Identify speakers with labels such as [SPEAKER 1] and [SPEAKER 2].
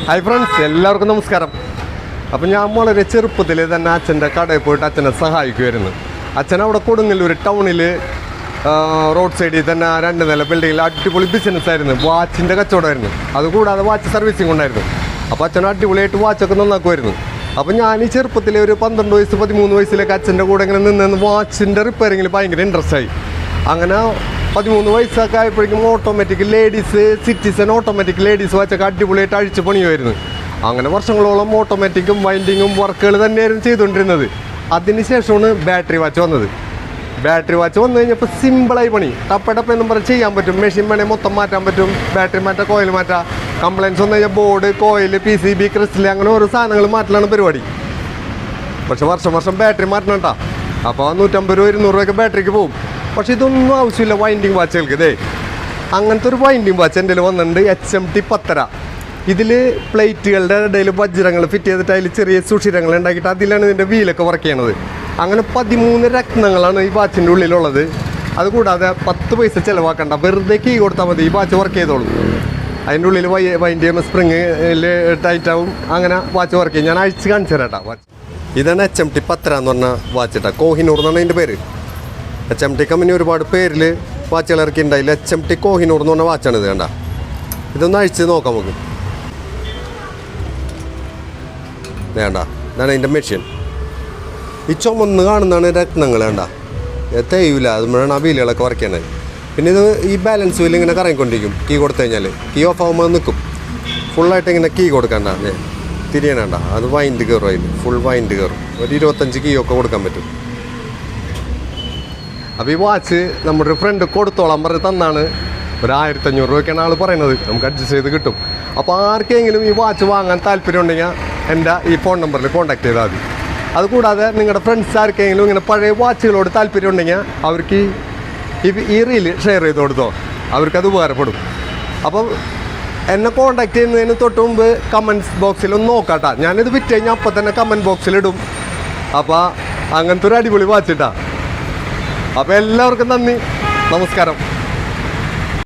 [SPEAKER 1] Hi friends, എല്ലാവർക്കും നമസ്കാരം. അപ്പം ഞാൻ വളരെ ചെറുപ്പത്തിൽ തന്നെ അച്ഛൻ്റെ കടയിൽ പോയിട്ട് അച്ഛനെ സഹായിക്കുമായിരുന്നു. അച്ഛൻ അവിടെ കൊടുങ്ങല്ലൂർ ടൗണിൽ റോഡ് സൈഡിൽ തന്നെ 2 നില ബിൽഡിങ്ങിൽ അടിപൊളി ബിസിനസ്സായിരുന്നു. വാച്ചിൻ്റെ കച്ചവടമായിരുന്നു. അതുകൂടാതെ വാച്ച് സർവീസിങ് ഉണ്ടായിരുന്നു. അപ്പോൾ അച്ഛൻ അടിപൊളിയായിട്ട് വാച്ചൊക്കെ നന്നാക്കുമായിരുന്നു. അപ്പോൾ ഞാൻ ഈ ചെറുപ്പത്തിൽ ഒരു 12 വയസ്സ് 13 വയസ്സിലേക്ക് അച്ഛൻ്റെ കൂടെ ഇങ്ങനെ നിന്ന് വാച്ചിൻ്റെ റിപ്പയറിങ്ങിൽ ഭയങ്കര ഇൻട്രസ്റ്റ് ആയി. അങ്ങനെ 13 വയസ്സൊക്കെ ആയപ്പോഴേക്കും automatic ladies citizen automatic ladies വാച്ചൊക്കെ അടിപൊളിയായിട്ട് അഴിച്ച് പണിയുമായിരുന്നു. അങ്ങനെ വർഷങ്ങളോളം ഓട്ടോമാറ്റിക്കും വൈൻഡിങ്ങും വർക്കുകൾ തന്നെയായിരുന്നു ചെയ്തുകൊണ്ടിരുന്നത്. അതിനുശേഷമാണ് ബാറ്ററി വാച്ച് വന്നത്. ബാറ്ററി വാച്ച് വന്നു കഴിഞ്ഞപ്പോൾ സിമ്പിളായി പണി ടപ്പടപ്പെന്നും പറഞ്ഞ് ചെയ്യാൻ പറ്റും. മെഷീൻ വേണേൽ മൊത്തം മാറ്റാൻ പറ്റും. ബാറ്ററി മാറ്റാം, കോയിൽ മാറ്റാം. കംപ്ലയിൻസ് വന്നു കഴിഞ്ഞാൽ ബോർഡ്, കോയിൽ, PCB, ക്രിസ്റ്റൽ അങ്ങനെ ഓരോ സാധനങ്ങൾ മാറ്റലാണ് പരിപാടി. പക്ഷെ വർഷം ബാറ്ററി മാറ്റണം കേട്ടോ. അപ്പോൾ 150 രൂപ 200 രൂപയൊക്കെ ബാറ്ററിക്ക് പോകും. പക്ഷെ ഇതൊന്നും ആവശ്യമില്ല വൈൻഡിങ് വാച്ചുകൾക്ക്. ഇതേ അങ്ങനത്തെ ഒരു വൈൻഡിങ് വാച്ച് എൻ്റെ വന്നിട്ടുണ്ട്, HMT 10. ഇതിൽ പ്ലേറ്റുകളുടെ ഇടയിൽ വജ്രങ്ങൾ ഫിറ്റ് ചെയ്തിട്ട് അതിൽ ചെറിയ സുഷിരങ്ങൾ ഉണ്ടാക്കിയിട്ട് അതിലാണ് ഇതിൻ്റെ വീലൊക്കെ വർക്ക് ചെയ്യണത്. അങ്ങനെ 13 രത്നങ്ങളാണ് ഈ വാച്ചിൻ്റെ ഉള്ളിലുള്ളത്. അതുകൂടാതെ 10 പൈസ ചിലവാക്കണ്ട, വെറുതെ കീ കൊടുത്താൽ മതി, ഈ വാച്ച് വർക്ക് ചെയ്തോളും. അതിൻ്റെ ഉള്ളിൽ വൈൻഡ് ചെയ്യുമ്പോൾ സ്പ്രിങ്ങിൽ ടൈറ്റാവും. അങ്ങനെ വാച്ച് വർക്ക് ചെയ്യും. ഞാൻ അഴിച്ച് കാണിച്ചു തരാം കേട്ടോ. വാച്ച് ഇതാണ് HMT 10 എന്ന് പറഞ്ഞ വാച്ച് കേട്ടോ. കോഹിനൂർ എന്നാണ് അതിൻ്റെ പേര്. HMT കമ്പനി ഒരുപാട് പേരിൽ വാച്ചുകൾ ഇറക്കിയിട്ടുണ്ടായില്ല. HMT കോഹിനൂർ എന്ന് പറഞ്ഞ വാച്ചാണിത്. കണ്ട, ഇതൊന്ന് അഴിച്ച് നോക്കാം നമുക്ക്. വേണ്ട, ഇതാണ് അതിൻ്റെ മെഷീൻ. ഈ ചുമന്ന് കാണുന്നതാണ് രത്നങ്ങൾ. വേണ്ട, തേയില്ല, അതുമ്പോഴാണ് ആ വീലുകളൊക്കെ വർക്ക് ചെയ്യണത്. പിന്നെ ഇത് ഈ ബാലൻസ് വീല് ഇങ്ങനെ കറങ്ങിക്കൊണ്ടിരിക്കും. കീ കൊടുത്തു കഴിഞ്ഞാൽ കീ ഓഫ് ആകുമ്പോൾ നിൽക്കും. ഫുള്ളായിട്ട് ഇങ്ങനെ കീ കൊടുക്കണ്ട, തിരിയണണ്ട, അത് വൈൻഡ് കയറും. അതിൽ ഫുൾ വൈൻഡ് കയറും. ഒരു 25 കീ ഒക്കെ കൊടുക്കാൻ പറ്റും. അപ്പോൾ ഈ വാച്ച് നമ്മുടെ ഒരു ഫ്രണ്ട് കൊടുത്തോളാൻ പറഞ്ഞ് തന്നാണ്. ഒരു 1500 രൂപയ്ക്കാണ് ആൾ പറയുന്നത്. നമുക്ക് അഡ്ജസ്റ്റ് ചെയ്ത് കിട്ടും. അപ്പോൾ ആർക്കെങ്കിലും ഈ വാച്ച് വാങ്ങാൻ താല്പര്യം ഉണ്ടെങ്കിൽ എൻ്റെ ഈ ഫോൺ നമ്പറിൽ കോൺടാക്ട് ചെയ്താൽ മതി. അതുകൂടാതെ നിങ്ങളുടെ ഫ്രണ്ട്സ് ആർക്കെങ്കിലും ഇങ്ങനെ പഴയ വാച്ചുകളോട് താല്പര്യം ഉണ്ടെങ്കിൽ അവർക്ക് ഈ റീല് ഷെയർ ചെയ്ത് കൊടുത്തോ, അവർക്കത് ഉപകാരപ്പെടും. അപ്പോൾ എന്നെ കോൺടാക്ട് ചെയ്യുന്നതിന് തൊട്ട് മുമ്പ് കമൻറ്റ്സ് ബോക്സിൽ ഒന്ന് നോക്കാട്ടാ. ഞാനിത് വിറ്റ് കഴിഞ്ഞാൽ അപ്പം തന്നെ കമൻറ്റ് ബോക്സിലിടും. അപ്പോൾ അങ്ങനത്തെ ഒരു അടിപൊളി വാച്ചിട്ടാ. അപ്പോൾ എല്ലാവർക്കും നന്ദി, നമസ്കാരം.